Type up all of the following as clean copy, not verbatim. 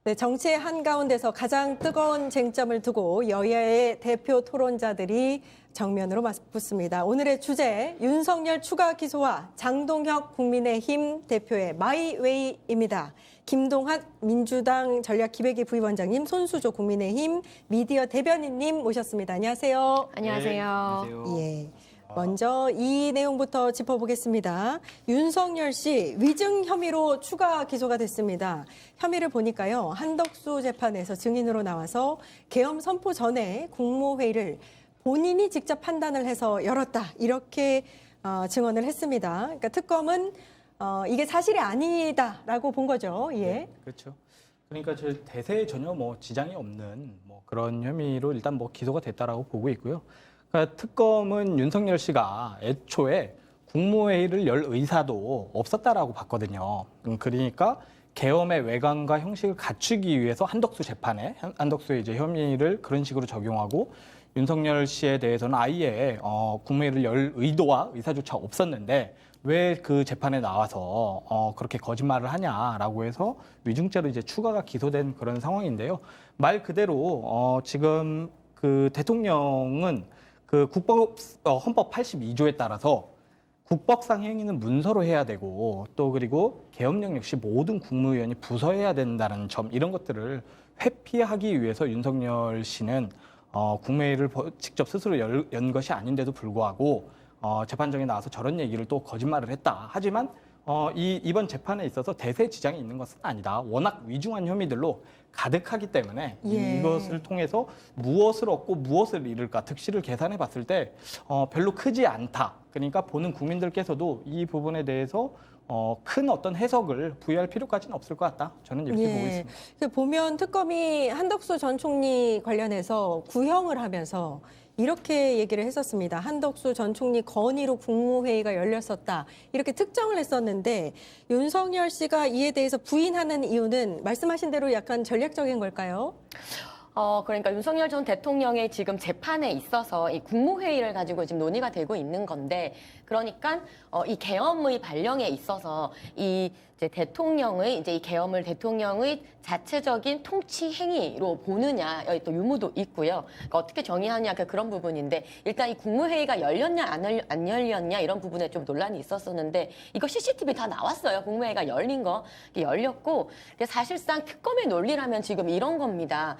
네, 정치의 한가운데서 가장 뜨거운 쟁점을 두고 여야의 대표 토론자들이 정면으로 맞붙습니다. 오늘의 주제, 윤석열 추가 기소와 장동혁 국민의힘 대표의 마이웨이입니다. 김동학 민주당 전략기획위 부위원장님, 손수조 국민의힘 미디어 대변인님 모셨습니다. 안녕하세요. 안녕하세요. 네, 안녕하세요. 예. 먼저 이 내용부터 짚어보겠습니다. 윤석열 씨 위증 혐의로 추가 기소가 됐습니다. 혐의를 보니까요. 한덕수 재판에서 증인으로 나와서 계엄 선포 전에 국무회의를 본인이 직접 판단을 해서 열었다. 이렇게 증언을 했습니다. 그러니까 특검은 이게 사실이 아니다라고 본 거죠. 예. 네, 그렇죠. 그러니까 저 대세에 전혀 지장이 없는 그런 혐의로 일단 기소가 됐다라고 보고 있고요. 그러니까 특검은 윤석열 씨가 애초에 국무회의를 열 의사도 없었다라고 봤거든요. 그러니까 계엄의 외관과 형식을 갖추기 위해서 한덕수 재판에 한덕수의 이제 혐의를 그런 식으로 적용하고 윤석열 씨에 대해서는 아예 국무회의를 열 의도와 의사조차 없었는데 왜 그 재판에 나와서 그렇게 거짓말을 하냐라고 해서 위증죄로 이제 추가가 기소된 그런 상황인데요. 말 그대로 지금 그 대통령은 그 헌법 82조에 따라서 국법상 행위는 문서로 해야 되고 또 그리고 계엄령 역시 모든 국무위원이 부서해야 된다는 점 이런 것들을 회피하기 위해서 윤석열 씨는 국무회의를 직접 스스로 연 것이 아닌데도 불구하고 재판정에 나와서 저런 얘기를 또 거짓말을 했다. 하지만 이번 재판에 있어서 대세 지장이 있는 것은 아니다. 워낙 위중한 혐의들로 가득하기 때문에 예. 이것을 통해서 무엇을 얻고 무엇을 잃을까 득실을 계산해 봤을 때 별로 크지 않다. 그러니까 보는 국민들께서도 이 부분에 대해서 큰 어떤 해석을 부여할 필요까지는 없을 것 같다. 저는 이렇게 보고 있습니다. 보면 특검이 한덕수 전 총리 관련해서 구형을 하면서 이렇게 얘기를 했었습니다. 한덕수 전 총리 건의로 국무회의가 열렸었다. 이렇게 특정을 했었는데 윤석열 씨가 이에 대해서 부인하는 이유는 말씀하신 대로 약간 전략적인 걸까요? 그러니까 윤석열 전 대통령의 지금 재판에 있어서 이 국무회의를 가지고 지금 논의가 되고 있는 건데, 그러니까 이 계엄의 발령에 있어서 이 대통령의 이 계엄을 대통령의 자체적인 통치 행위로 보느냐, 여기 또 유무도 있고요. 그러니까 어떻게 정의하냐 그런 부분인데, 일단 이 국무회의가 열렸냐 안 열렸냐 이런 부분에 좀 논란이 있었었는데, 이거 CCTV 다 나왔어요. 국무회의가 열린 거 열렸고, 사실상 특검의 논리라면 지금 이런 겁니다.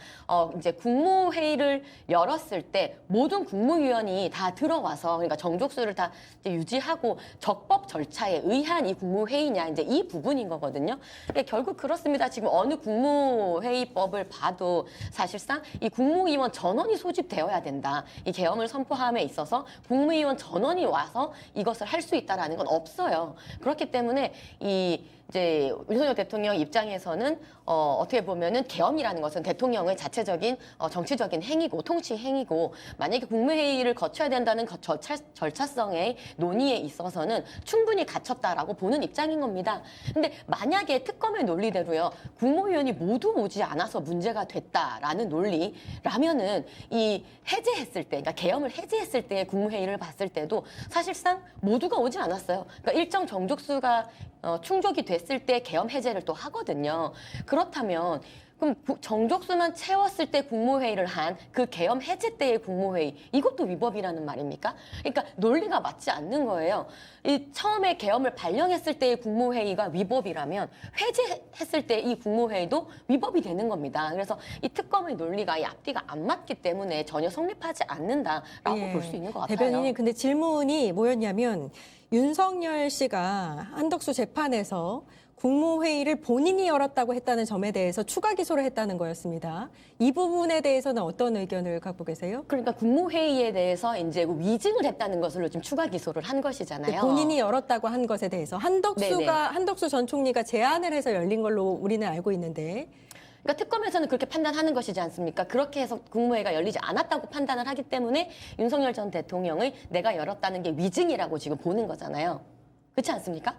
이제 국무회의를 열었을 때 모든 국무위원이 다 들어와서, 그러니까 정족수를 다 이제 유지하고 적법 절차에 의한 이 국무회의냐, 이제 이 부분인 거거든요. 그러니까 결국 그렇습니다. 지금 어느 국무회의법을 봐도 사실상 이 국무위원 전원이 소집되어야 된다. 이 계엄을 선포함에 있어서 국무위원 전원이 와서 이것을 할 수 있다라는 건 없어요. 그렇기 때문에 이제 윤석열 대통령 입장에서는 어떻게 보면은 계엄이라는 것은 대통령의 자체적인 정치적인 행위고 통치 행위고, 만약에 국무회의를 거쳐야 된다는 절차성의 논의에 있어서는 충분히 갖췄다라고 보는 입장인 겁니다. 근데 만약에 특검의 논리대로요, 국무위원이 모두 오지 않아서 문제가 됐다라는 논리라면은 이 해제했을 때, 그러니까 계엄을 해제했을 때 국무회의를 봤을 때도 사실상 모두가 오지 않았어요. 그러니까 일정 정족수가 충족이 됐을 때 계엄 해제를 또 하거든요. 그렇다면 그럼 정족수만 채웠을 때 국무회의를 한 그 계엄 해제 때의 국무회의, 이것도 위법이라는 말입니까? 그러니까 논리가 맞지 않는 거예요. 이 처음에 계엄을 발령했을 때의 국무회의가 위법이라면 해제했을 때 이 국무회의도 위법이 되는 겁니다. 그래서 이 특검의 논리가 이 앞뒤가 안 맞기 때문에 전혀 성립하지 않는다라고 볼 수 있는 것 같아요. 대변인님, 근데 질문이 뭐였냐면 윤석열 씨가 한덕수 재판에서 국무회의를 본인이 열었다고 했다는 점에 대해서 추가 기소를 했다는 거였습니다. 이 부분에 대해서는 어떤 의견을 갖고 계세요? 그러니까 국무회의에 대해서 이제 위증을 했다는 것으로 지금 추가 기소를 한 것이잖아요. 본인이 열었다고 한 것에 대해서 네네. 한덕수 전 총리가 제안을 해서 열린 걸로 우리는 알고 있는데, 그러니까 특검에서는 그렇게 판단하는 것이지 않습니까? 그렇게 해서 국무회의가 열리지 않았다고 판단을 하기 때문에 윤석열 전 대통령의 내가 열었다는 게 위증이라고 지금 보는 거잖아요. 그렇지 않습니까?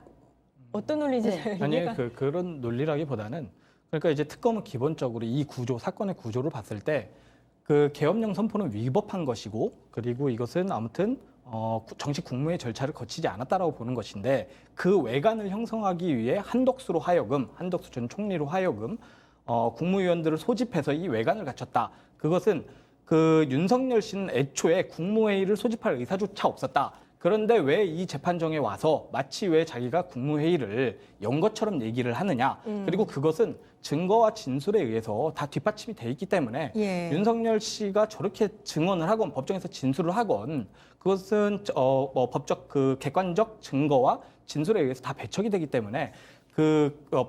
어떤 논리인지 네. 잘 아니 이해가 그런 논리라기보다는, 그러니까 이제 특검은 기본적으로 이 사건의 구조를 봤을 때 그 계엄령 선포는 위법한 것이고, 그리고 이것은 아무튼 정식 국무회의 절차를 거치지 않았다라고 보는 것인데, 그 외관을 형성하기 위해 한덕수 전 총리로 하여금 국무위원들을 소집해서 이 외관을 갖췄다. 그것은 그 윤석열 씨는 애초에 국무회의를 소집할 의사조차 없었다. 그런데 왜 이 재판정에 와서 마치 왜 자기가 국무회의를 연 것처럼 얘기를 하느냐. 그리고 그것은 증거와 진술에 의해서 다 뒷받침이 돼 있기 때문에 예. 윤석열 씨가 저렇게 증언을 하건 법정에서 진술을 하건 그것은 법적 그 객관적 증거와 진술에 의해서 다 배척이 되기 때문에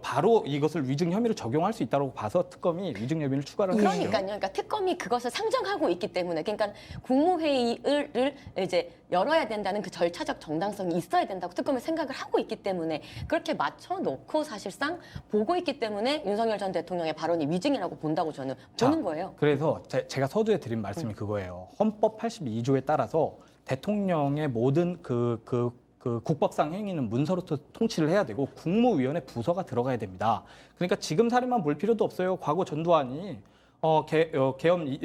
바로 이것을 위증 혐의로 적용할 수 있다고 봐서 특검이 위증 혐의를 추가를 했죠. 그러니까 특검이 그것을 상정하고 있기 때문에 그러니까 국무회의를 이제 열어야 된다는 그 절차적 정당성이 있어야 된다고 특검이 생각을 하고 있기 때문에 그렇게 맞춰놓고 사실상 보고 있기 때문에 윤석열 전 대통령의 발언이 위증이라고 본다고 저는 보는 거예요. 그래서 제가 서두에 드린 말씀이 그거예요. 헌법 82조에 따라서 대통령의 모든 그 국법상 행위는 문서로서 통치를 해야 되고 국무위원회 부서가 들어가야 됩니다. 그러니까 지금 사례만 볼 필요도 없어요. 과거 전두환이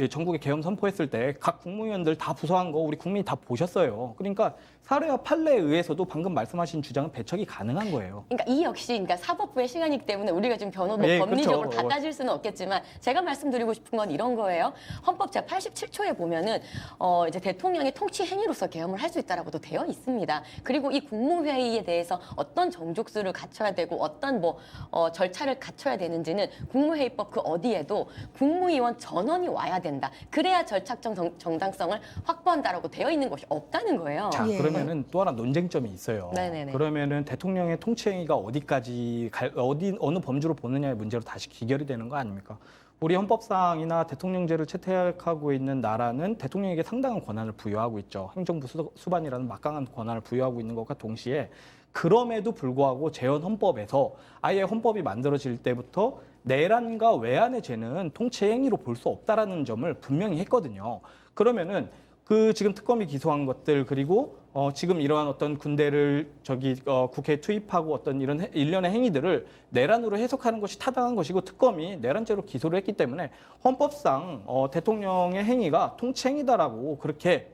전국에 계엄 선포했을 때 각 국무위원들 다 부서한 거 우리 국민이 다 보셨어요. 그러니까 사례와 판례에 의해서도 방금 말씀하신 주장은 배척이 가능한 거예요. 그러니까 이 역시 그러니까 사법부의 시간이기 때문에 우리가 지금 법리적으로 그렇죠. 다 따질 수는 없겠지만 제가 말씀드리고 싶은 건 이런 거예요. 헌법 제87조에 보면은 이제 대통령의 통치 행위로서 계엄을 할 수 있다라고도 되어 있습니다. 그리고 이 국무회의에 대해서 어떤 정족수를 갖춰야 되고 어떤 절차를 갖춰야 되는지는 국무회의법 그 어디에도 국무위원 전원이 와야 된다. 그래야 절차적 정당성을 확보한다라고 되어 있는 것이 없다는 거예요. 자, 예. 그러면은 또 하나 논쟁점이 있어요. 네네네. 그러면은 대통령의 통치 행위가 어디까지 어느 범주로 보느냐의 문제로 다시 기결이 되는 거 아닙니까? 우리 헌법상이나 대통령제를 채택하고 있는 나라는 대통령에게 상당한 권한을 부여하고 있죠. 행정부 수반이라는 막강한 권한을 부여하고 있는 것과 동시에 그럼에도 불구하고 재헌 헌법에서 아예 헌법이 만들어질 때부터 내란과 외환의 죄는 통치 행위로 볼 수 없다라는 점을 분명히 했거든요. 그러면은 지금 특검이 기소한 것들 그리고 지금 이러한 어떤 군대를 국회에 투입하고 어떤 이런 일련의 행위들을 내란으로 해석하는 것이 타당한 것이고 특검이 내란죄로 기소를 했기 때문에 헌법상 대통령의 행위가 통치 행위다라고 그렇게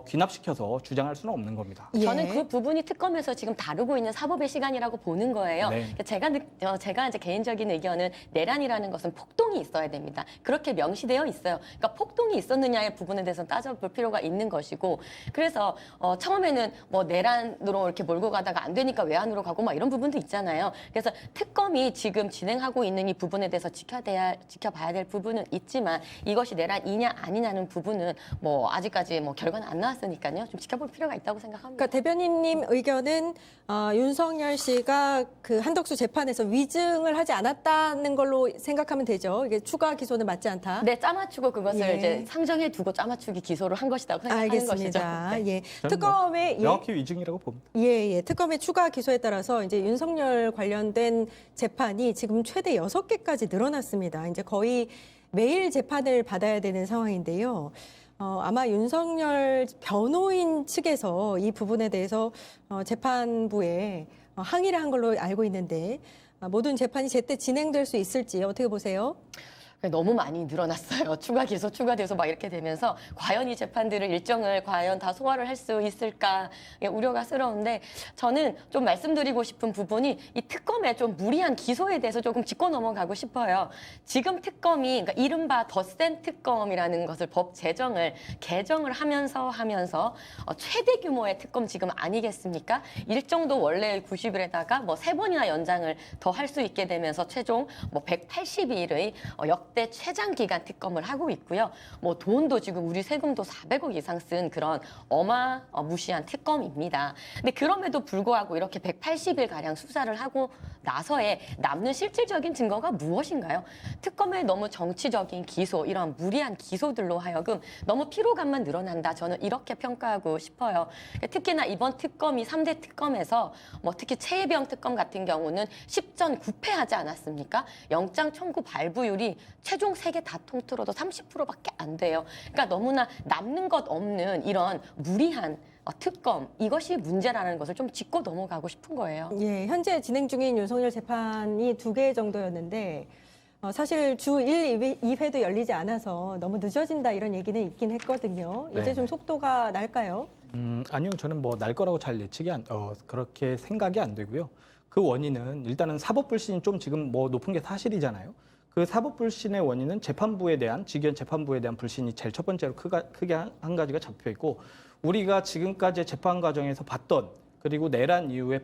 귀납시켜서 주장할 수는 없는 겁니다. 예. 저는 그 부분이 특검에서 지금 다루고 있는 사법의 시간이라고 보는 거예요. 네. 제가 이제 개인적인 의견은 내란이라는 것은 폭동이 있어야 됩니다. 그렇게 명시되어 있어요. 그러니까 폭동이 있었느냐의 부분에 대해서는 따져볼 필요가 있는 것이고, 그래서 처음에는 뭐 내란으로 이렇게 몰고 가다가 안 되니까 외환으로 가고 막 이런 부분도 있잖아요. 그래서 특검이 지금 진행하고 있는 이 부분에 대해서 지켜봐야 될 부분은 있지만 이것이 내란이냐 아니냐는 부분은 뭐 아직까지 뭐 결과는 안 나왔으니까요. 좀 지켜볼 필요가 있다고 생각합니다. 그러니까 대변인님 의견은 윤석열 씨가 그 한덕수 재판에서 위증을 하지 않았다는 걸로 생각하면 되죠. 이게 추가 기소는 맞지 않다. 네, 짜맞추고 그것을 예. 이제 상정해 두고 짜맞추기 기소를 한 것이라고 생각하는 알겠습니다. 것이죠. 네. 예. 저는 특검의 명확히 위증이라고 봅니다. 예. 특검의 추가 기소에 따라서 이제 윤석열 관련된 재판이 지금 최대 6개까지 늘어났습니다. 이제 거의 매일 재판을 받아야 되는 상황인데요. 아마 윤석열 변호인 측에서 이 부분에 대해서 재판부에 항의를 한 걸로 알고 있는데 모든 재판이 제때 진행될 수 있을지 어떻게 보세요? 너무 많이 늘어났어요. 추가 기소, 추가돼서 막 이렇게 되면서 과연 이 재판들을 일정을 과연 다 소화를 할 수 있을까 우려가 스러운데 저는 좀 말씀드리고 싶은 부분이 이 특검의 좀 무리한 기소에 대해서 조금 짚고 넘어가고 싶어요. 지금 특검이 그러니까 이른바 덧센 특검이라는 것을 법 개정을 하면서 최대 규모의 특검 지금 아니겠습니까? 일정도 원래 90일에다가 뭐 3번이나 연장을 더 할 수 있게 되면서 최종 뭐 180일의 역대 최장 기간 특검을 하고 있고요. 뭐 돈도 지금 우리 세금도 400억 이상 쓴 그런 어마무시한 특검입니다. 근데 그럼에도 불구하고 이렇게 180일 가량 수사를 하고 나서의 남는 실질적인 증거가 무엇인가요? 특검의 너무 정치적인 기소, 이런 무리한 기소들로 하여금 너무 피로감만 늘어난다. 저는 이렇게 평가하고 싶어요. 특히나 이번 특검이 3대 특검에서 뭐 특히 최혜병 특검 같은 경우는 10전 9패하지 않았습니까? 영장 청구 발부율이 최종 3개 다 통틀어도 30%밖에 안 돼요. 그러니까 너무나 남는 것 없는 이런 무리한 특검, 이것이 문제라는 것을 좀 짚고 넘어가고 싶은 거예요. 예, 현재 진행 중인 윤석열 재판이 2개 정도였는데 사실 주 1, 2회도 열리지 않아서 너무 늦어진다 이런 얘기는 있긴 했거든요. 이제 네. 좀 속도가 날까요? 아니요, 저는 뭐 날 거라고 잘 그렇게 생각이 안 되고요. 그 원인은 일단은 사법 불신이 좀 지금 뭐 높은 게 사실이잖아요. 그 사법 불신의 원인은 재판부에 대한 직위원 재판부에 대한 불신이 제일 첫 번째로 크게 한 가지가 잡혀 있고 우리가 지금까지 재판 과정에서 봤던 그리고 내란 이후에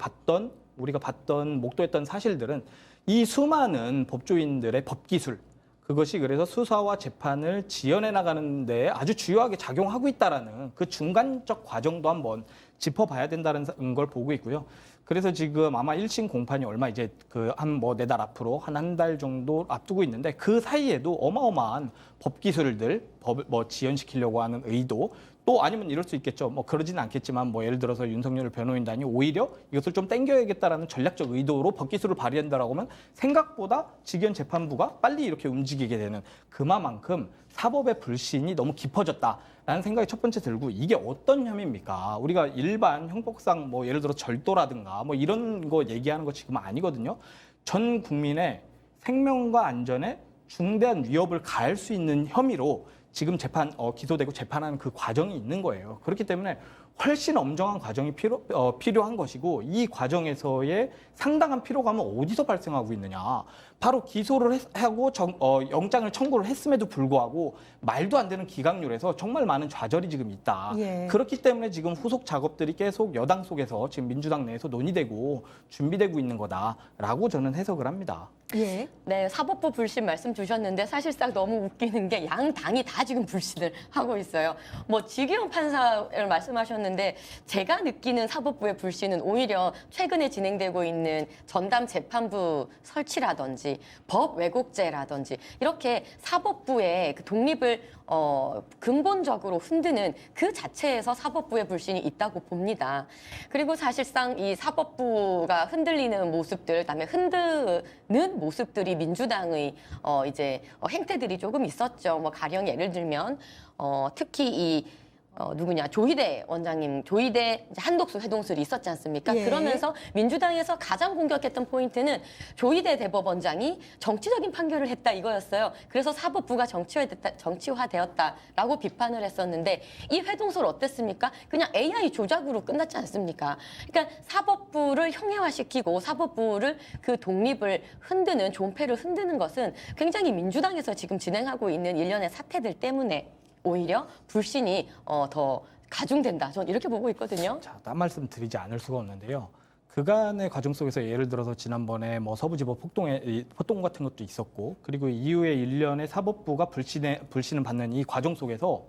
우리가 봤던 목도했던 사실들은 이 수많은 법조인들의 법기술 그것이 그래서 수사와 재판을 지연해 나가는 데 아주 주요하게 작용하고 있다라는 그 중간적 과정도 한번 짚어봐야 된다는 걸 보고 있고요. 그래서 지금 아마 1심 공판이 얼마 이제 한 4달 앞으로 한 달 정도 앞두고 있는데 그 사이에도 어마어마한 법기술들, 법을 지연시키려고 하는 의도 또 아니면 이럴 수 있겠죠. 그러지는 않겠지만 예를 들어서 윤석열 변호인단이 오히려 이것을 좀 땡겨야겠다라는 전략적 의도로 법기술을 발휘한다라고 하면 생각보다 직위원 재판부가 빨리 이렇게 움직이게 되는 그만큼 사법의 불신이 너무 깊어졌다라는 생각이 첫 번째 들고 이게 어떤 혐의입니까? 우리가 일반 형법상 예를 들어 절도라든가 이런 거 얘기하는 거 지금 아니거든요. 전 국민의 생명과 안전에 중대한 위협을 가할 수 있는 혐의로 지금 기소되고 재판하는 그 과정이 있는 거예요. 그렇기 때문에 훨씬 엄정한 과정이 필요한 것이고 이 과정에서의 상당한 피로감은 어디서 발생하고 있느냐. 바로 기소를 하고 영장을 청구를 했음에도 불구하고 말도 안 되는 기각률에서 정말 많은 좌절이 지금 있다. 예. 그렇기 때문에 지금 후속 작업들이 계속 여당 속에서 지금 민주당 내에서 논의되고 준비되고 있는 거다라고 저는 해석을 합니다. 예. 네, 사법부 불신 말씀 주셨는데 사실상 너무 웃기는 게 양 당이 다 지금 불신을 하고 있어요. 직위원 판사를 말씀하셨는데 제가 느끼는 사법부의 불신은 오히려 최근에 진행되고 있는 전담 재판부 설치라든지 법 왜곡죄라든지 이렇게 사법부의 그 독립을 근본적으로 흔드는 그 자체에서 사법부의 불신이 있다고 봅니다. 그리고 사실상 이 사법부가 흔들리는 모습들, 그다음에 흔드는 모습들이 민주당의 행태들이 조금 있었죠. 가령 예를 들면 특히 이 조희대 원장님, 조희대 한독수 회동술이 있었지 않습니까? 예. 그러면서 민주당에서 가장 공격했던 포인트는 조희대 대법원장이 정치적인 판결을 했다 이거였어요. 그래서 사법부가 정치화되었다라고 비판을 했었는데 이 회동술 어땠습니까? 그냥 AI 조작으로 끝났지 않습니까? 그러니까 사법부를 형해화시키고 사법부를 그 독립을 흔드는 존폐를 흔드는 것은 굉장히 민주당에서 지금 진행하고 있는 일련의 사태들 때문에 오히려 불신이 더 가중된다. 저는 이렇게 보고 있거든요. 자, 딴 말씀 드리지 않을 수가 없는데요. 그간의 과정 속에서 예를 들어서 지난번에 서부지법 폭동 같은 것도 있었고 그리고 이후에 일련의 사법부가 불신을 받는 이 과정 속에서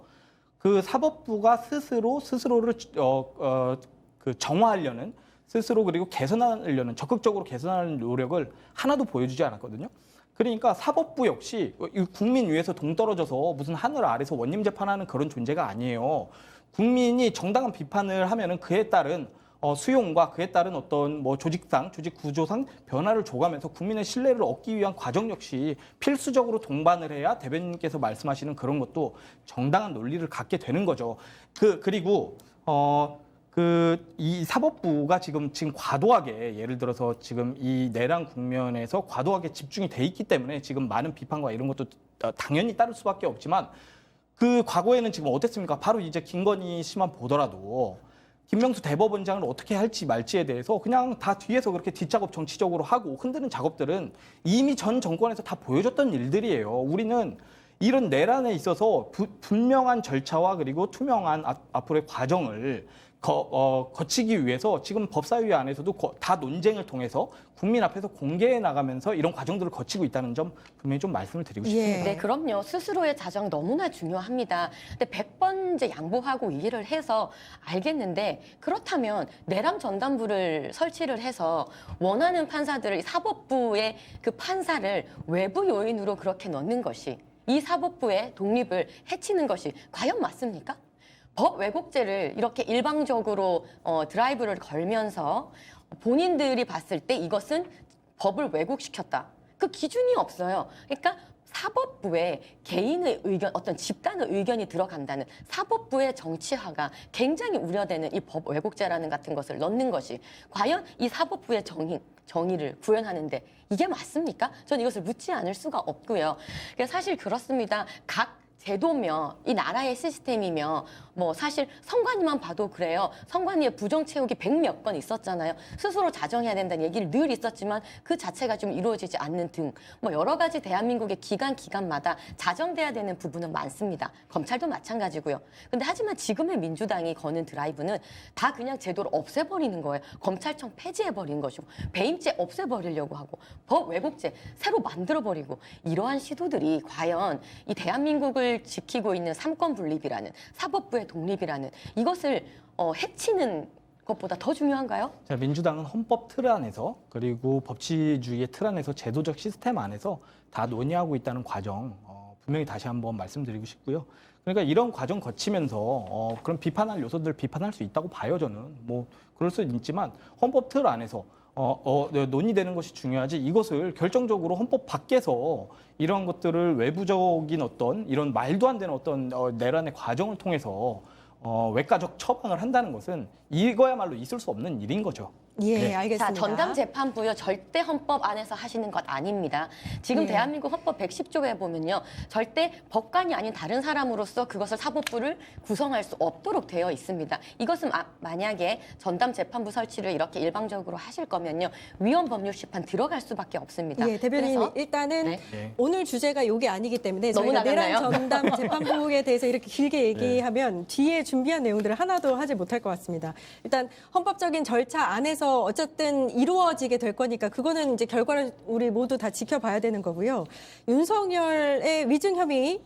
그 사법부가 스스로를 정화하려는 스스로 그리고 개선하려는 적극적으로 개선하는 노력을 하나도 보여주지 않았거든요. 그러니까 사법부 역시 국민 위에서 동떨어져서 무슨 하늘 아래서 원님 재판하는 그런 존재가 아니에요. 국민이 정당한 비판을 하면은 그에 따른 수용과 그에 따른 어떤 조직상, 조직 구조상 변화를 줘가면서 국민의 신뢰를 얻기 위한 과정 역시 필수적으로 동반을 해야 대변인께서 말씀하시는 그런 것도 정당한 논리를 갖게 되는 거죠. 그리고 이 사법부가 지금 과도하게 예를 들어서 지금 이 내란 국면에서 과도하게 집중이 돼 있기 때문에 지금 많은 비판과 이런 것도 당연히 따를 수밖에 없지만 그 과거에는 지금 어땠습니까? 바로 이제 김건희 씨만 보더라도 김명수 대법원장을 어떻게 할지 말지에 대해서 그냥 다 뒤에서 그렇게 뒷작업 정치적으로 하고 흔드는 작업들은 이미 전 정권에서 다 보여줬던 일들이에요. 우리는 이런 내란에 있어서 분명한 절차와 그리고 투명한 앞으로의 과정을 거치기 위해서 지금 법사위 안에서도 다 논쟁을 통해서 국민 앞에서 공개해 나가면서 이런 과정들을 거치고 있다는 점 분명히 좀 말씀을 드리고 싶습니다. 예. 네, 그럼요. 스스로의 자정 너무나 중요합니다. 근데 100번 이제 양보하고 이해를 해서 알겠는데 그렇다면 내란 전담부를 설치를 해서 원하는 판사들을 사법부의 그 판사를 외부 요인으로 그렇게 넣는 것이 이 사법부의 독립을 해치는 것이 과연 맞습니까? 법 왜곡죄를 이렇게 일방적으로 드라이브를 걸면서 본인들이 봤을 때 이것은 법을 왜곡시켰다. 그 기준이 없어요. 그러니까 사법부에 개인의 의견, 어떤 집단의 의견이 들어간다는 사법부의 정치화가 굉장히 우려되는 이 법 왜곡죄라는 같은 것을 넣는 것이 과연 이 사법부의 정의를 구현하는데 이게 맞습니까? 저는 이것을 묻지 않을 수가 없고요. 사실 그렇습니다. 각 제도며 이 나라의 시스템이며 뭐 사실 선관위만 봐도 그래요. 선관위의 부정 채우기 100몇 건 있었잖아요. 스스로 자정해야 된다는 얘기를 늘 있었지만 그 자체가 좀 이루어지지 않는 등 뭐 여러 가지 대한민국의 기관마다 자정돼야 되는 부분은 많습니다. 검찰도 마찬가지고요. 근데 하지만 지금의 민주당이 거는 드라이브는 다 그냥 제도를 없애버리는 거예요. 검찰청 폐지해버린 것이고 배임죄 없애버리려고 하고 법 왜곡죄 새로 만들어버리고 이러한 시도들이 과연 이 대한민국을 지키고 있는 삼권 분립이라는 사법부의 독립이라는 이것을 해치는 것보다 더 중요한가요? 자, 민주당은 헌법 틀 안에서 그리고 법치주의의 틀 안에서 제도적 시스템 안에서 다 논의하고 있다는 과정 분명히 다시 한번 말씀드리고 싶고요. 그러니까 이런 과정 거치면서 그런 비판할 요소들 비판할 수 있다고 봐요. 저는 뭐 그럴 수 있지만 헌법 틀 안에서 논의되는 것이 중요하지 이것을 결정적으로 헌법 밖에서 이런 것들을 외부적인 어떤 이런 말도 안 되는 어떤 내란의 과정을 통해서 외과적 처방을 한다는 것은 이거야말로 있을 수 없는 일인 거죠. 예, 네. 알겠습니다. 자, 전담재판부요. 절대 헌법 안에서 하시는 것 아닙니다. 지금 예. 대한민국 헌법 110조에 보면요. 절대 법관이 아닌 다른 사람으로서 그것을 사법부를 구성할 수 없도록 되어 있습니다. 이것은 만약에 전담재판부 설치를 이렇게 일방적으로 하실 거면요. 위헌법률심판 들어갈 수밖에 없습니다. 예, 대변인 그래서 일단은 네. 네. 오늘 주제가 이게 아니기 때문에 너무 저희가 내란 나갔나요? 전담 재판부에 대해서 이렇게 길게 얘기하면 뒤에 준비한 내용들을 하나도 하지 못할 것 같습니다. 일단 헌법적인 절차 안에서 어쨌든 이루어지게 될 거니까 그거는 이제 결과를 우리 모두 다 지켜봐야 되는 거고요. 윤석열의 위증 혐의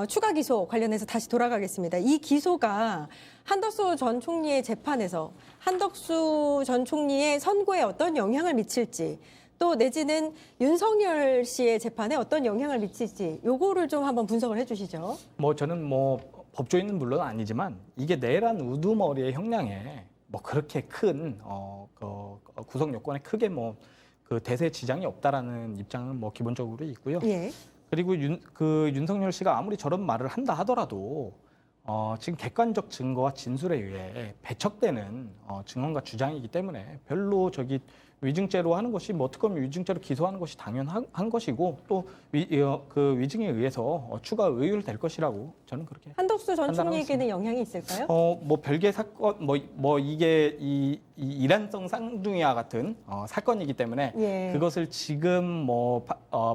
추가 기소 관련해서 다시 돌아가겠습니다. 이 기소가 한덕수 전 총리의 재판에서 한덕수 전 총리의 선고에 어떤 영향을 미칠지 또 내지는 윤석열 씨의 재판에 어떤 영향을 미칠지 요거를 좀 한번 분석을 해주시죠. 뭐 저는 뭐 법조인은 물론 아니지만 이게 내란 우두머리의 형량에 뭐 그렇게 큰 구성 요건에 크게 뭐 그 대세 지장이 없다라는 입장은 뭐 기본적으로 있고요. 예. 그리고 윤석열 씨가 아무리 저런 말을 한다 하더라도 지금 객관적 증거와 진술에 의해 배척되는 증언과 주장이기 때문에 별로 위증죄로 하는 것이 뭐 특검이 위증죄로 기소하는 것이 당연한 것이고 또 그 위증에 의해서 추가 의율될 것이라고 저는 그렇게 한덕수 전 판단하고 총리에게는 영향이 있을까요? 뭐 별개 사건 뭐 이게 이 이란성 쌍둥이와 같은 사건이기 때문에 예. 그것을 지금 뭐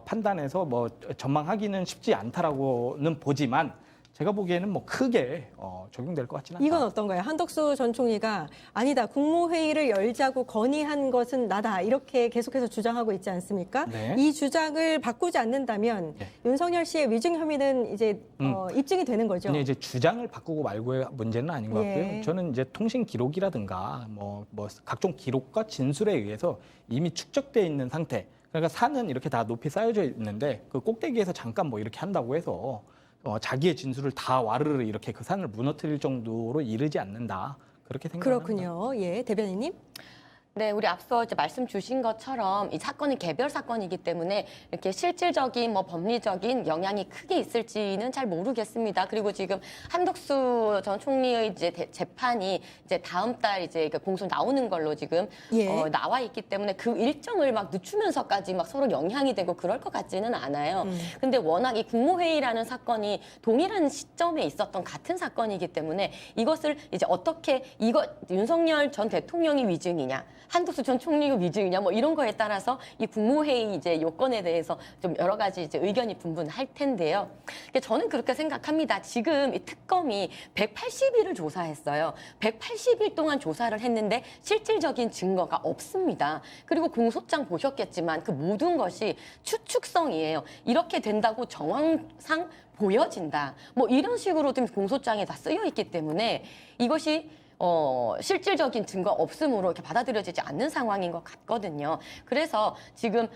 판단해서 뭐 전망하기는 쉽지 않다라고는 보지만 제가 보기에는 뭐 크게 적용될 것 같지는 않다. 이건 어떤가요? 한덕수 전 총리가 아니다. 국무회의를 열자고 건의한 것은 나다. 이렇게 계속해서 주장하고 있지 않습니까? 네. 이 주장을 바꾸지 않는다면 네. 윤석열 씨의 위증 혐의는 이제 입증이 되는 거죠. 근데 이제 주장을 바꾸고 말고의 문제는 아닌 것 같고요. 예. 저는 이제 통신 기록이라든가 뭐 각종 기록과 진술에 의해서 이미 축적돼 있는 상태. 그러니까 산은 이렇게 다 높이 쌓여져 있는데 그 꼭대기에서 잠깐 뭐 이렇게 한다고 해서 자기의 진술을 다 와르르 이렇게 그 산을 무너뜨릴 정도로 이르지 않는다. 그렇게 생각합니다. 그렇군요. 예, 대변인님. 네, 우리 앞서 이제 말씀 주신 것처럼 이 사건은 개별 사건이기 때문에 이렇게 실질적인 뭐 법리적인 영향이 크게 있을지는 잘 모르겠습니다. 그리고 지금 한덕수 전 총리의 이제 재판이 이제 다음 달 이제 공소 나오는 걸로 지금 예. 나와 있기 때문에 그 일정을 막 늦추면서까지 막 서로 영향이 되고 그럴 것 같지는 않아요. 근데 워낙 이 국무회의라는 사건이 동일한 시점에 있었던 같은 사건이기 때문에 이것을 이제 어떻게 윤석열 전 대통령이 위증이냐 한덕수 전 총리가 위증이냐 뭐 이런 거에 따라서 이 국무회의 이제 요건에 대해서 좀 여러 가지 이제 의견이 분분할 텐데요. 저는 그렇게 생각합니다. 지금 이 특검이 180일을 조사했어요. 180일 동안 조사를 했는데 실질적인 증거가 없습니다. 그리고 공소장 보셨겠지만 그 모든 것이 추측성이에요. 이렇게 된다고 정황상 보여진다. 뭐 이런 식으로 좀 공소장에 다 쓰여 있기 때문에 이것이 실질적인 증거 없음으로 이렇게 받아들여지지 않는 상황인 것 같거든요. 그래서 지금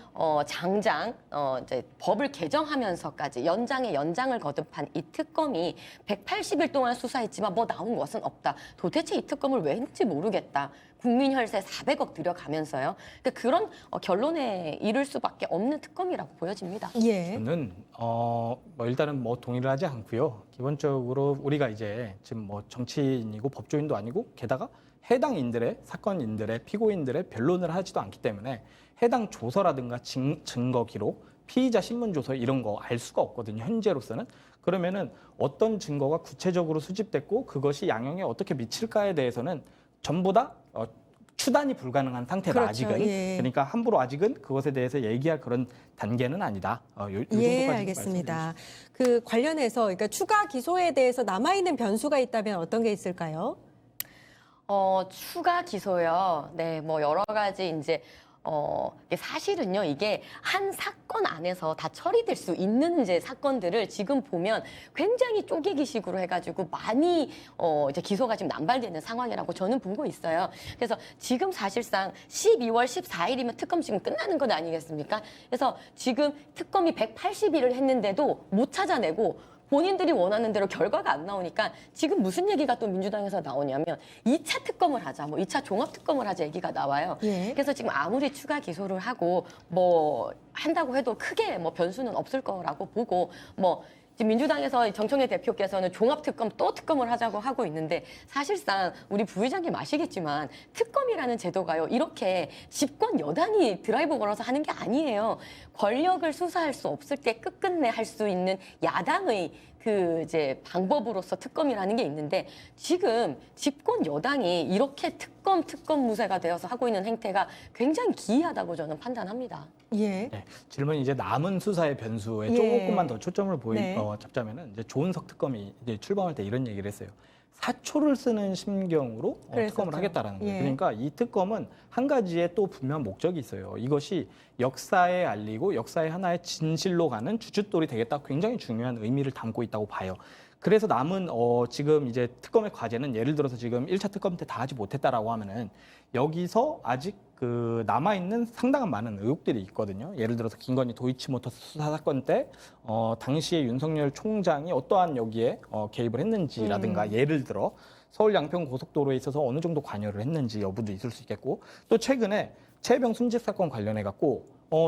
장장 이제 법을 개정하면서까지 연장을 거듭한 이 특검이 180일 동안 수사했지만 뭐 나온 것은 없다. 도대체 이 특검을 왜 했는지 모르겠다. 국민 혈세 400억 들여가면서요. 그러니까 그런 결론에 이를 수밖에 없는 특검이라고 보여집니다. 예. 저는 뭐 일단은 뭐 동의를 하지 않고요. 기본적으로 우리가 이제 지금 뭐 정치인이고 법조인도 아니고 게다가 해당인들의 사건인들의 피고인들의 변론을 하지도 않기 때문에 해당 조서라든가 증거 기록 피의자 신문조서 이런 거 알 수가 없거든요. 현재로서는. 그러면은 어떤 증거가 구체적으로 수집됐고 그것이 양형에 어떻게 미칠까에 대해서는 전부 다 추단이 불가능한 상태다. 그렇죠. 아직은. 예. 그러니까 함부로 아직은 그것에 대해서 얘기할 그런 단계는 아니다. 요 정도까지 예, 알겠습니다. 그 관련해서 그러니까 추가 기소에 대해서 남아있는 변수가 있다면 어떤 게 있을까요? 추가 기소요. 네, 뭐 여러 가지 이제 이게 사실은요, 이게 한 사건 안에서 다 처리될 수 있는 이제 사건들을 지금 보면 굉장히 쪼개기식으로 해가지고 많이 이제 기소가 지금 남발되는 상황이라고 저는 보고 있어요. 그래서 지금 사실상 12월 14일이면 특검 지금 끝나는 건 아니겠습니까? 그래서 지금 특검이 180일을 했는데도 못 찾아내고 본인들이 원하는 대로 결과가 안 나오니까 지금 무슨 얘기가 또 민주당에서 나오냐면 2차 특검을 하자, 뭐 2차 종합 특검을 하자 얘기가 나와요. 예. 그래서 지금 아무리 추가 기소를 하고 뭐 한다고 해도 크게 뭐 변수는 없을 거라고 보고 뭐 지금 민주당에서 정청래 대표께서는 종합특검 또 특검을 하자고 하고 있는데 사실상 우리 부의장님 아시겠지만 특검이라는 제도가요 이렇게 집권 여당이 드라이브 걸어서 하는 게 아니에요. 권력을 수사할 수 없을 때 끝끝내 할 수 있는 야당의 그 이제 방법으로서 특검이라는 게 있는데 지금 집권 여당이 이렇게 특검 무새가 되어서 하고 있는 행태가 굉장히 기이하다고 저는 판단합니다. 예. 네, 질문이 이제 남은 수사의 변수에 예. 조금만 더 초점을 네. 잡자면은 이제 조은석 특검이 이제 출범할 때 이런 얘기를 했어요. 사초를 쓰는 심경으로 그랬었죠. 특검을 하겠다라는 거예요. 예. 그러니까 이 특검은 한 가지의 또 분명한 목적이 있어요. 이것이 역사에 알리고 역사의 하나의 진실로 가는 주춧돌이 되겠다. 굉장히 중요한 의미를 담고 있다고 봐요. 그래서 남은 지금 이제 특검의 과제는 예를 들어서 지금 1차 특검 때 다 하지 못했다라고 하면은 여기서 아직 그 남아있는 상당한 많은 의혹들이 있거든요. 예를 들어서 김건희 도이치모터스 수사 사건 때 당시에 윤석열 총장이 어떠한 여기에 개입을 했는지라든가 예를 들어 서울 양평 고속도로에 있어서 어느 정도 관여를 했는지 여부도 있을 수 있겠고 또 최근에 최혜병 순직 사건 관련해 갖고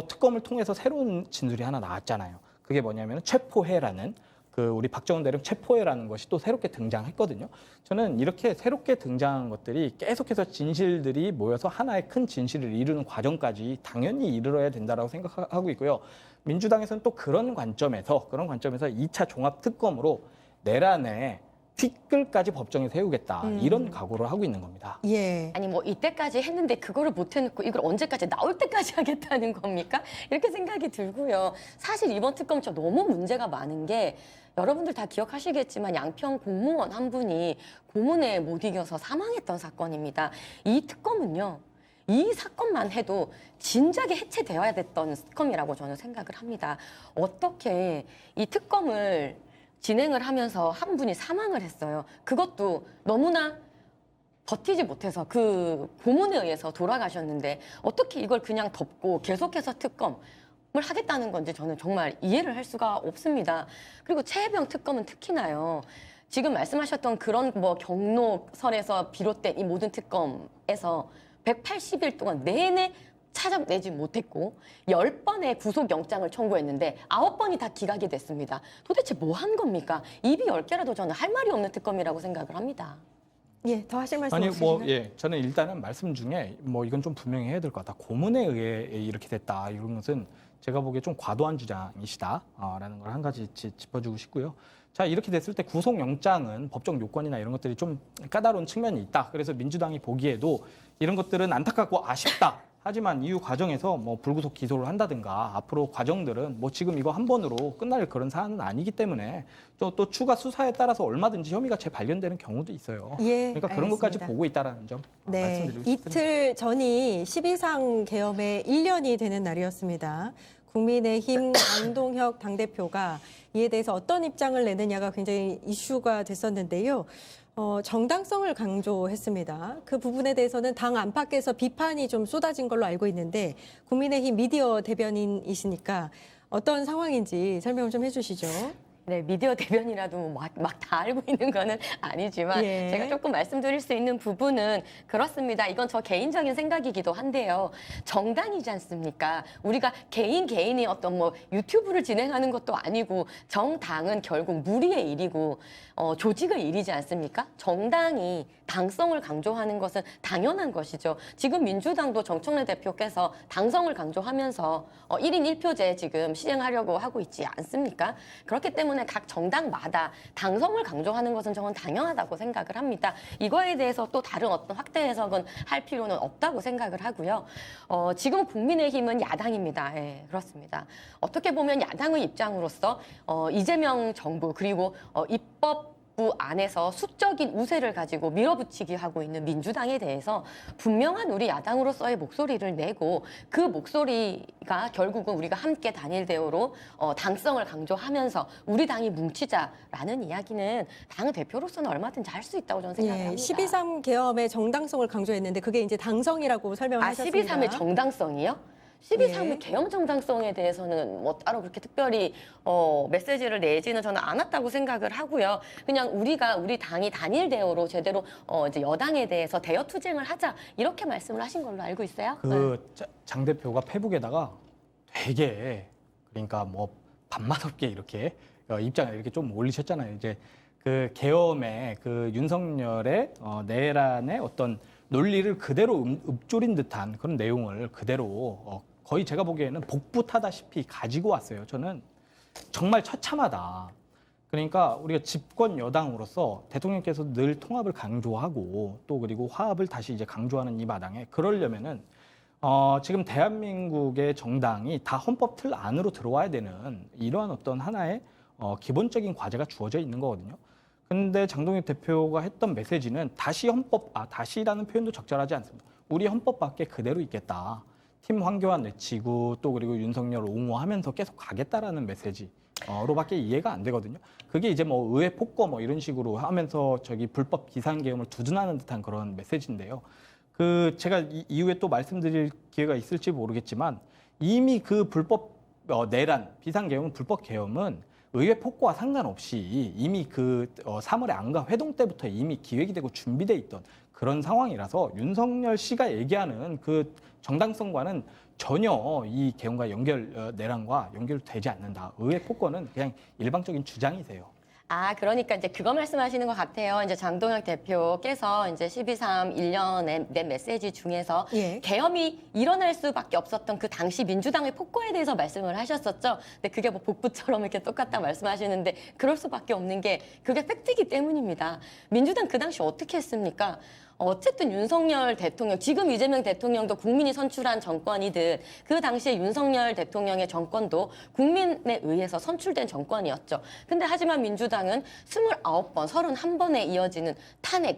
특검을 통해서 새로운 진술이 하나 나왔잖아요. 그게 뭐냐면 체포해라는 그 우리 박정훈 대령 체포해라는 것이 또 새롭게 등장했거든요. 저는 이렇게 새롭게 등장한 것들이 계속해서 진실들이 모여서 하나의 큰 진실을 이루는 과정까지 당연히 이르러야 된다라고 생각하고 있고요. 민주당에서는 또 그런 관점에서 2차 종합 특검으로 내란에 뒷글까지 법정에 세우겠다 이런 각오를 하고 있는 겁니다. 예. 아니 뭐 이때까지 했는데 그거를 못 해놓고 이걸 언제까지 나올 때까지 하겠다는 겁니까? 이렇게 생각이 들고요. 사실 이번 특검 저 너무 문제가 많은 게 여러분들 다 기억하시겠지만 양평 공무원 한 분이 고문에 못 이겨서 사망했던 사건입니다. 이 특검은요. 이 사건만 해도 진작에 해체되어야 됐던 특검이라고 저는 생각을 합니다. 어떻게 이 특검을 진행을 하면서 한 분이 사망을 했어요. 그것도 너무나 버티지 못해서 그 고문에 의해서 돌아가셨는데 어떻게 이걸 그냥 덮고 계속해서 특검을 하겠다는 건지 저는 정말 이해를 할 수가 없습니다. 그리고 최혜병 특검은 특히나요. 지금 말씀하셨던 그런 뭐 경로설에서 비롯된 이 모든 특검에서 180일 동안 내내 찾아내지 못했고 10번의 구속영장을 청구했는데 9번이 다 기각이 됐습니다. 도대체 뭐 한 겁니까? 입이 10개라도 저는 할 말이 없는 특검이라고 생각을 합니다. 예, 더 하실 말씀 아니 없으신가요? 저는 일단은 말씀 중에 뭐 이건 좀 분명히 해야 될 것 같다. 고문에 의해 이렇게 됐다 이런 것은 제가 보기에 좀 과도한 주장이시다라는 걸 한 가지 짚어주고 싶고요. 자, 이렇게 됐을 때 구속영장은 법적 요건이나 이런 것들이 좀 까다로운 측면이 있다. 그래서 민주당이 보기에도 이런 것들은 안타깝고 아쉽다. 하지만 이후 과정에서 뭐 불구속 기소를 한다든가 앞으로 과정들은 뭐 지금 이거 한 번으로 끝날 그런 사안은 아니기 때문에 또 추가 수사에 따라서 얼마든지 혐의가 재발견되는 경우도 있어요. 예, 그러니까 그런 것까지 알겠습니다. 보고 있다라는 점 네, 말씀드리고 싶습니다. 이틀 전이 12상 계엄의 1년이 되는 날이었습니다. 국민의힘 강동혁 당대표가 이에 대해서 어떤 입장을 내느냐가 굉장히 이슈가 됐었는데요. 정당성을 강조했습니다. 그 부분에 대해서는 당 안팎에서 비판이 좀 쏟아진 걸로 알고 있는데 국민의힘 미디어 대변인이시니까 어떤 상황인지 설명을 좀 해주시죠. 네, 미디어 대변이라도 막 다 알고 있는 거는 아니지만 예. 제가 조금 말씀드릴 수 있는 부분은 그렇습니다. 이건 저 개인적인 생각이기도 한데요. 정당이지 않습니까? 우리가 개인이 어떤 뭐 유튜브를 진행하는 것도 아니고 정당은 결국 무리의 일이고 조직의 일이지 않습니까? 정당이 당성을 강조하는 것은 당연한 것이죠. 지금 민주당도 정청래 대표께서 당성을 강조하면서 1인 1표제 지금 시행하려고 하고 있지 않습니까? 그렇기 때문에 각 정당마다 당성을 강조하는 것은 저는 당연하다고 생각을 합니다. 이거에 대해서 또 다른 어떤 확대 해석은 할 필요는 없다고 생각을 하고요. 지금 국민의힘은 야당입니다. 예, 그렇습니다. 어떻게 보면 야당의 입장으로서 이재명 정부 그리고 입법부 안에서 수적인 우세를 가지고 밀어붙이기 하고 있는 민주당에 대해서 분명한 우리 야당으로서의 목소리를 내고 그 목소리가 결국은 우리가 함께 단일 대우로 당성을 강조하면서 우리 당이 뭉치자라는 이야기는 당 대표로서는 얼마든지 할 수 있다고 저는 생각을 합니다. 12.3 계엄의 정당성을 강조했는데 그게 이제 당성이라고 설명을 하셨습니다. 12.3의 정당성이요? 12.3의 예. 계엄 정당성에 대해서는 뭐 따로 그렇게 특별히 메시지를 내지는 저는 않았다고 생각을 하고요. 그냥 우리 당이 단일 대우로 제대로 이제 여당에 대해서 대여 투쟁을 하자 이렇게 말씀을 하신 걸로 알고 있어요. 장 대표가 페북에다가 되게 그러니까 뭐 밥맛 없게 이렇게 입장을 이렇게 좀 올리셨잖아요. 이제 그 계엄의 그 윤석열의 내란의 어떤 논리를 그대로 읊조린 듯한 그런 내용을 그대로 거의 제가 보기에는 복붙하다시피 가지고 왔어요. 저는 정말 처참하다. 그러니까 우리가 집권 여당으로서 대통령께서 늘 통합을 강조하고 또 그리고 화합을 다시 이제 강조하는 이 마당에 그러려면은 지금 대한민국의 정당이 다 헌법 틀 안으로 들어와야 되는 이러한 어떤 하나의 기본적인 과제가 주어져 있는 거거든요. 근데 장동혁 대표가 했던 메시지는 다시라는 표현도 적절하지 않습니다. 우리 헌법밖에 그대로 있겠다. 팀 황교안 외치고 또 그리고 윤석열 옹호하면서 계속 가겠다라는 메시지로밖에 이해가 안 되거든요. 그게 이제 뭐 의회 폭거 뭐 이런 식으로 하면서 불법 비상계엄을 두둔하는 듯한 그런 메시지인데요. 제가 이후에 또 말씀드릴 기회가 있을지 모르겠지만 이미 그 불법 내란 비상계엄은 불법 계엄은 의회 폭거와 상관없이 이미 3월의 안가 회동 때부터 이미 기획이 되고 준비돼 있던 그런 상황이라서 윤석열 씨가 얘기하는 그 정당성과는 전혀 이 계엄과 내란과 연결되지 않는다. 의회 폭거는 그냥 일방적인 주장이세요. 그러니까 이제 그거 말씀하시는 것 같아요. 이제 장동혁 대표께서 이제 12.3 1년에 낸 메시지 중에서 예. 계엄이 일어날 수밖에 없었던 그 당시 민주당의 폭거에 대해서 말씀을 하셨었죠. 근데 그게 뭐 복부처럼 이렇게 똑같다 말씀하시는데 그럴 수밖에 없는 게 그게 팩트이기 때문입니다. 민주당 그 당시 어떻게 했습니까? 어쨌든 윤석열 대통령, 지금 이재명 대통령도 국민이 선출한 정권이듯 그 당시에 윤석열 대통령의 정권도 국민에 의해서 선출된 정권이었죠. 근데 하지만 민주당은 29번, 31번에 이어지는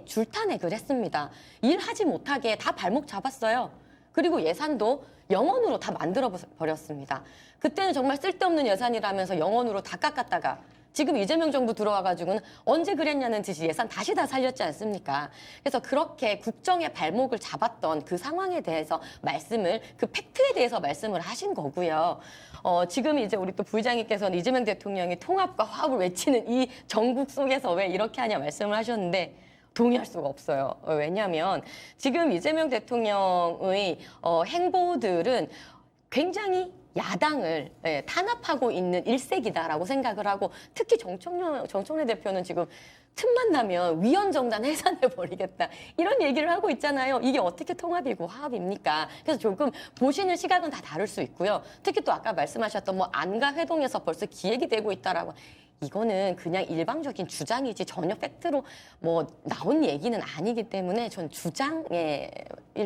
줄탄핵을 했습니다. 일하지 못하게 다 발목 잡았어요. 그리고 예산도 영원으로 다 만들어 버렸습니다. 그때는 정말 쓸데없는 예산이라면서 영원으로 다 깎았다가 지금 이재명 정부 들어와가지고는 언제 그랬냐는 듯이 예산 다시 다 살렸지 않습니까? 그래서 그렇게 국정의 발목을 잡았던 그 상황에 대해서 그 팩트에 대해서 말씀을 하신 거고요. 지금 이제 우리 또 부의장님께서는 이재명 대통령이 통합과 화합을 외치는 이 정국 속에서 왜 이렇게 하냐 말씀을 하셨는데 동의할 수가 없어요. 왜냐하면 지금 이재명 대통령의 행보들은 굉장히 야당을 탄압하고 있는 일색이다라고 생각을 하고 특히 정청래 대표는 지금 틈만 나면 위헌정당 해산해버리겠다 이런 얘기를 하고 있잖아요. 이게 어떻게 통합이고 화합입니까? 그래서 조금 보시는 시각은 다 다를 수 있고요. 특히 또 아까 말씀하셨던 뭐 안가 회동에서 벌써 기획이 되고 있다라고 이거는 그냥 일방적인 주장이지 전혀 팩트로 뭐 나온 얘기는 아니기 때문에 전 주장일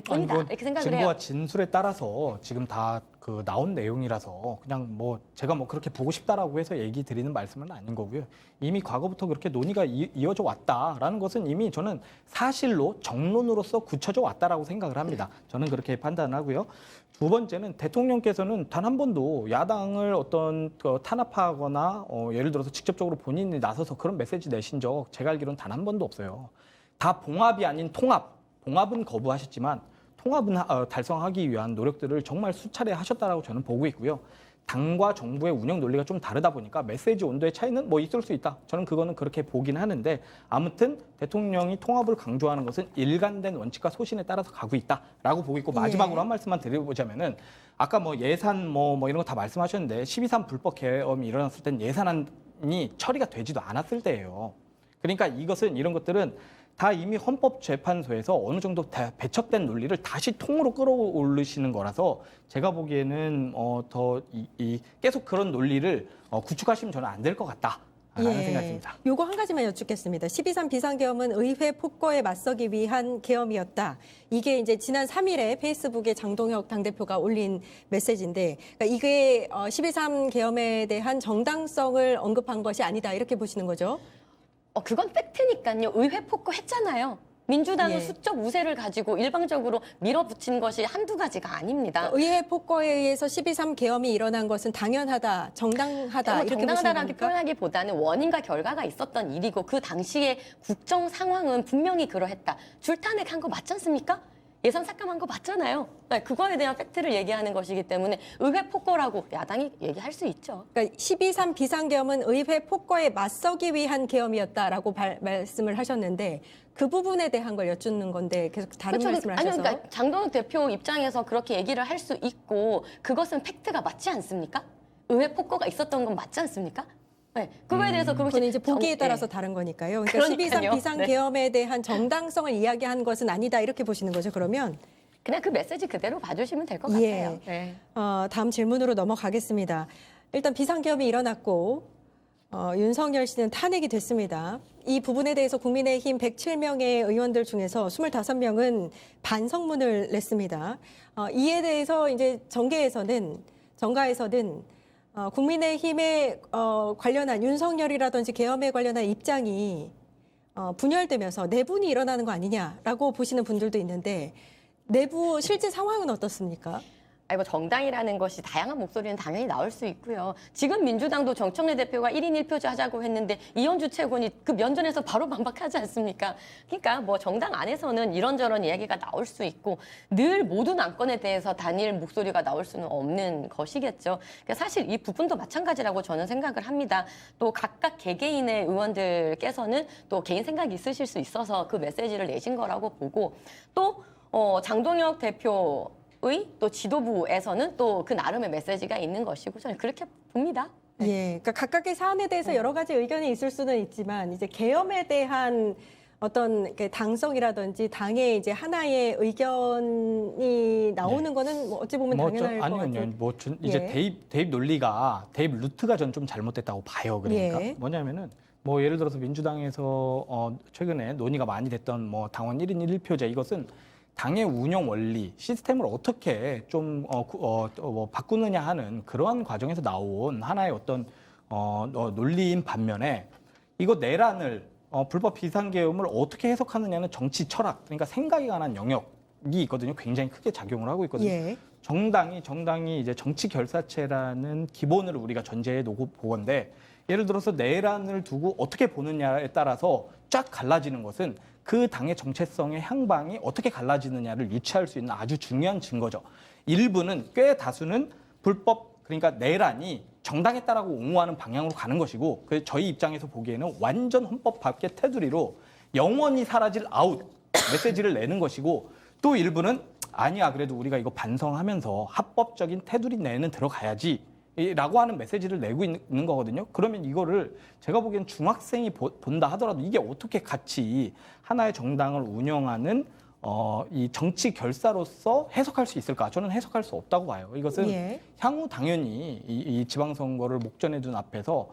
뿐이다 이렇게 생각을 해요. 증거와 진술에 따라서 지금 다 나온 내용이라서 그냥 뭐 제가 뭐 그렇게 보고 싶다라고 해서 얘기 드리는 말씀은 아닌 거고요. 이미 과거부터 그렇게 논의가 이어져 왔다라는 것은 이미 저는 사실로 정론으로서 굳혀져 왔다라고 생각을 합니다. 저는 그렇게 판단하고요. 두 번째는 대통령께서는 단 한 번도 야당을 어떤 탄압하거나 예를 들어서 직접적으로 본인이 나서서 그런 메시지 내신 적 제가 알기로는 단 한 번도 없어요. 다 봉합이 아닌 봉합은 거부하셨지만 통합은 달성하기 위한 노력들을 정말 수차례 하셨다라고 저는 보고 있고요. 당과 정부의 운영 논리가 좀 다르다 보니까 메시지 온도의 차이는 뭐 있을 수 있다. 저는 그거는 그렇게 보긴 하는데 아무튼 대통령이 통합을 강조하는 것은 일관된 원칙과 소신에 따라서 가고 있다라고 보고 있고 마지막으로 한 말씀만 드려보자면은 아까 뭐 예산 뭐 이런 거 다 말씀하셨는데 12.3 불법 개엄이 일어났을 땐 예산안이 처리가 되지도 않았을 때예요. 그러니까 이런 것들은 다 이미 헌법재판소에서 어느 정도 배척된 논리를 다시 통으로 끌어올리시는 거라서 제가 보기에는 계속 그런 논리를 구축하시면 저는 안 될 것 같다라는 생각입니다. 요거 한 가지만 여쭙겠습니다. 12.3 비상계엄은 의회 폭거에 맞서기 위한 계엄이었다. 이게 이제 지난 3일에 페이스북에 장동혁 당대표가 올린 메시지인데 그러니까 이게 12.3 계엄에 대한 정당성을 언급한 것이 아니다. 이렇게 보시는 거죠? 그건 팩트니까요. 의회 폭거했잖아요. 민주당은 예. 수적 우세를 가지고 일방적으로 밀어붙인 것이 한두 가지가 아닙니다. 의회 폭거에 의해서 12.3 계엄이 일어난 것은 당연하다, 정당하다 뭐 이렇게 보시는 정당하다라고 겁니까? 표현하기보다는 원인과 결과가 있었던 일이고 그 당시의 국정 상황은 분명히 그러했다. 줄탄핵한 거 맞지 않습니까? 예산 삭감한 거 맞잖아요. 네, 그거에 대한 팩트를 얘기하는 것이기 때문에 의회 폭거라고 야당이 얘기할 수 있죠. 그러니까 12.3 비상계엄은 의회 폭거에 맞서기 위한 계엄이었다라고 말씀을 하셨는데 그 부분에 대한 걸 여쭙는 건데 계속 다른 그렇죠. 말씀을 아니, 하셔서 그러니까 장동혁 대표 입장에서 그렇게 얘기를 할 수 있고 그것은 팩트가 맞지 않습니까? 의회 폭거가 있었던 건 맞지 않습니까? 네, 그거에 대해서 그건 이제 보기에 따라서 네. 다른 거니까요. 그러니까 12.3 그러니까요. 비상계엄에 대한 정당성을 이야기한 것은 아니다 이렇게 보시는 거죠. 그러면 그냥 그 메시지 그대로 봐주시면 될 것 예. 같아요. 네. 다음 질문으로 넘어가겠습니다. 일단 비상계엄이 일어났고 윤석열 씨는 탄핵이 됐습니다. 이 부분에 대해서 국민의힘 107명의 의원들 중에서 25명은 반성문을 냈습니다. 이에 대해서 이제 정가에서는 국민의힘에 관련한 윤석열이라든지 계엄에 관련한 입장이 분열되면서 내분이 일어나는 거 아니냐라고 보시는 분들도 있는데 내부 실제 상황은 어떻습니까? 아니 뭐 정당이라는 것이 다양한 목소리는 당연히 나올 수 있고요. 지금 민주당도 정청래 대표가 1인 1표제 하자고 했는데 이현주 최고는 그 면전에서 바로 반박하지 않습니까? 그러니까 뭐 정당 안에서는 이런저런 이야기가 나올 수 있고 늘 모든 안건에 대해서 단일 목소리가 나올 수는 없는 것이겠죠. 그러니까 사실 이 부분도 마찬가지라고 저는 생각을 합니다. 또 각각 개개인의 의원들께서는 또 개인 생각이 있으실 수 있어서 그 메시지를 내신 거라고 보고 또 장동혁 대표 또 지도부에서는 또 그 나름의 메시지가 있는 것이고 저는 그렇게 봅니다. 예, 그러니까 각각의 사안에 대해서 여러 가지 의견이 있을 수는 있지만 이제 계엄에 대한 어떤 당성이라든지 당의 이제 하나의 의견이 나오는 거는 뭐 어찌 보면 당연할 것 같아요. 이제 대입 논리가 대입 루트가 전 좀 잘못됐다고 봐요. 그러니까 예. 뭐냐면은 뭐 예를 들어서 민주당에서 최근에 논의가 많이 됐던 뭐 당원 1인 1표제 이것은 당의 운영 원리, 시스템을 어떻게 좀 바꾸느냐 하는 그러한 과정에서 나온 하나의 어떤 논리인 반면에 이거 내란을 불법 비상계엄을 어떻게 해석하느냐는 정치 철학, 그러니까 생각에 관한 영역이 있거든요. 굉장히 크게 작용을 하고 있거든요. 예. 정당이 이제 정치 결사체라는 기본을 우리가 전제해 놓고 보건데 예를 들어서 내란을 두고 어떻게 보느냐에 따라서 쫙 갈라지는 것은 그 당의 정체성의 향방이 어떻게 갈라지느냐를 유추할 수 있는 아주 중요한 증거죠. 일부는 꽤 다수는 불법 그러니까 내란이 정당했다라고 옹호하는 방향으로 가는 것이고 그래서 저희 입장에서 보기에는 완전 헌법 밖의 테두리로 영원히 사라질 아웃 메시지를 내는 것이고 또 일부는 아니야 그래도 우리가 이거 반성하면서 합법적인 테두리 내에는 들어가야지 라고 하는 메시지를 내고 있는 거거든요. 그러면 이거를 제가 보기엔 중학생이 본다 하더라도 이게 어떻게 같이 하나의 정당을 운영하는 이 정치 결사로서 해석할 수 있을까? 저는 해석할 수 없다고 봐요. 이것은 예. 향후 당연히 이 지방선거를 목전에 둔 앞에서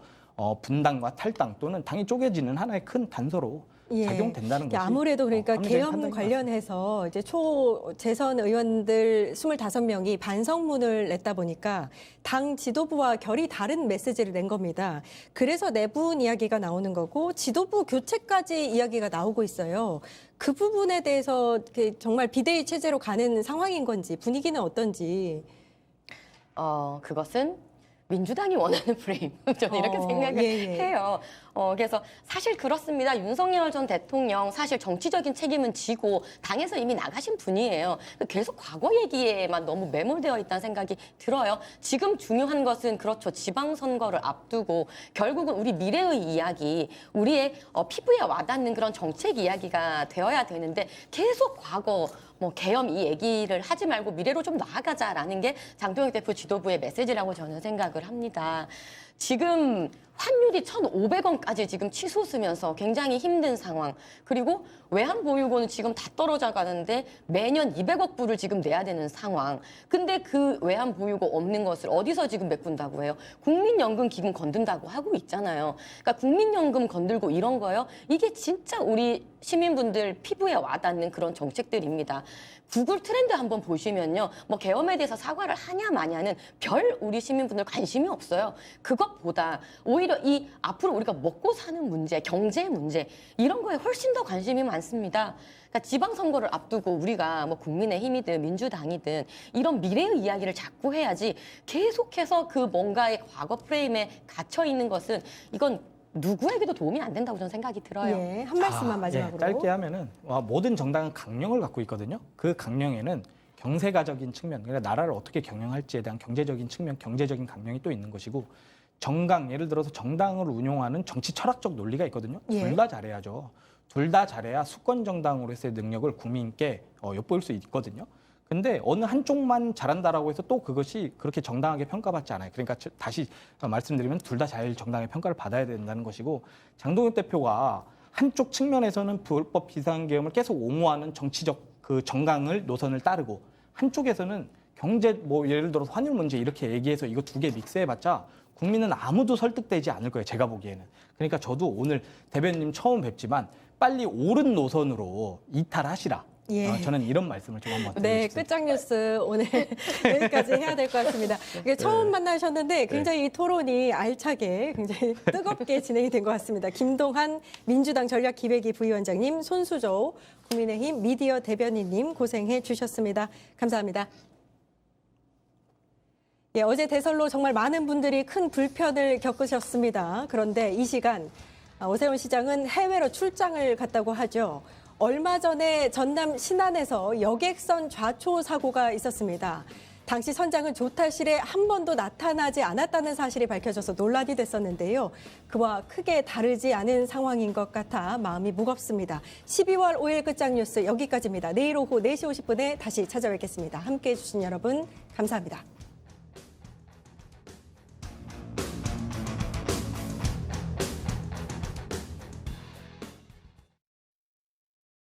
분당과 탈당 또는 당이 쪼개지는 하나의 큰 단서로 예. 작용된다는 것이 아무래도 그러니까 합리적인 계엄 판단인 것 관련해서 이제 초재선 의원들 25명이 반성문을 냈다 보니까 당 지도부와 결이 다른 메시지를 낸 겁니다. 그래서 내분 이야기가 나오는 거고 지도부 교체까지 이야기가 나오고 있어요. 그 부분에 대해서 정말 비대위 체제로 가는 상황인 건지 분위기는 어떤지. 그것은 민주당이 원하는 프레임. 저는 이렇게 생각을 해요. 그래서 사실 그렇습니다. 윤석열 전 대통령 사실 정치적인 책임은 지고 당에서 이미 나가신 분이에요. 계속 과거 얘기에만 너무 매몰되어 있다는 생각이 들어요. 지금 중요한 것은 그렇죠. 지방선거를 앞두고 결국은 우리 미래의 이야기, 우리의 피부에 와닿는 그런 정책 이야기가 되어야 되는데 계속 과거 계엄 이 얘기를 하지 말고 미래로 좀 나아가자라는 게 장동혁 대표 지도부의 메시지라고 저는 생각을 합니다. 지금 환율이 1,500원까지 지금 치솟으면서 굉장히 힘든 상황. 그리고 외환보유고는 지금 다 떨어져 가는데 매년 200억 불을 지금 내야 되는 상황. 근데 그 외환보유고 없는 것을 어디서 지금 메꾼다고 해요? 국민연금기금 건든다고 하고 있잖아요. 그러니까 국민연금 건들고 이런 거요. 이게 진짜 우리 시민분들 피부에 와닿는 그런 정책들입니다. 구글 트렌드 한번 보시면요. 계엄에 대해서 사과를 하냐 마냐는 별 우리 시민분들 관심이 없어요. 그것보다 오히려 이 앞으로 우리가 먹고 사는 문제, 경제 문제 이런 거에 훨씬 더 관심이 많습니다. 그러니까 지방선거를 앞두고 우리가 국민의힘이든 민주당이든 이런 미래의 이야기를 자꾸 해야지 계속해서 그 뭔가의 과거 프레임에 갇혀 있는 것은 이건 누구에게도 도움이 안 된다고 저는 생각이 들어요. 예, 한 말씀만 마지막으로. 짧게 하면은 모든 정당은 강령을 갖고 있거든요. 그 강령에는 경제가적인 측면, 그러니까 나라를 어떻게 경영할지에 대한 경제적인 측면, 경제적인 강령이 또 있는 것이고 정강, 예를 들어서 정당을 운용하는 정치 철학적 논리가 있거든요. 둘 다 잘해야죠. 둘 다 잘해야 수권 정당으로서의 능력을 국민께 엿보일 수 있거든요. 근데 어느 한쪽만 잘한다라고 해서 또 그것이 그렇게 정당하게 평가받지 않아요. 그러니까 다시 말씀드리면 둘 다 잘 정당의 평가를 받아야 된다는 것이고 장동혁 대표가 한쪽 측면에서는 불법 비상계엄을 계속 옹호하는 정치적 그 정강을 노선을 따르고 한쪽에서는 경제 예를 들어서 환율 문제 이렇게 얘기해서 이거 두 개 믹스해봤자 국민은 아무도 설득되지 않을 거예요. 제가 보기에는. 그러니까 저도 오늘 대변인 처음 뵙지만 빨리 옳은 노선으로 이탈하시라. 예. 저는 이런 말씀을 좀 한번 드리고 네, 싶습니다. 끝장 뉴스 오늘 여기까지 해야 될 것 같습니다. 이게 처음 만나셨는데 굉장히 이 토론이 알차게 굉장히 뜨겁게 진행이 된 것 같습니다. 김동한 민주당 전략기획위 부위원장님, 손수조 국민의힘 미디어 대변인님 고생해 주셨습니다. 감사합니다. 예, 어제 대선로 정말 많은 분들이 큰 불편을 겪으셨습니다. 그런데 이 시간 오세훈 시장은 해외로 출장을 갔다고 하죠. 얼마 전에 전남 신안에서 여객선 좌초 사고가 있었습니다. 당시 선장은 조타실에 한 번도 나타나지 않았다는 사실이 밝혀져서 논란이 됐었는데요. 그와 크게 다르지 않은 상황인 것 같아 마음이 무겁습니다. 12월 5일 끝장 뉴스 여기까지입니다. 내일 오후 4시 50분에 다시 찾아뵙겠습니다. 함께해 주신 여러분 감사합니다.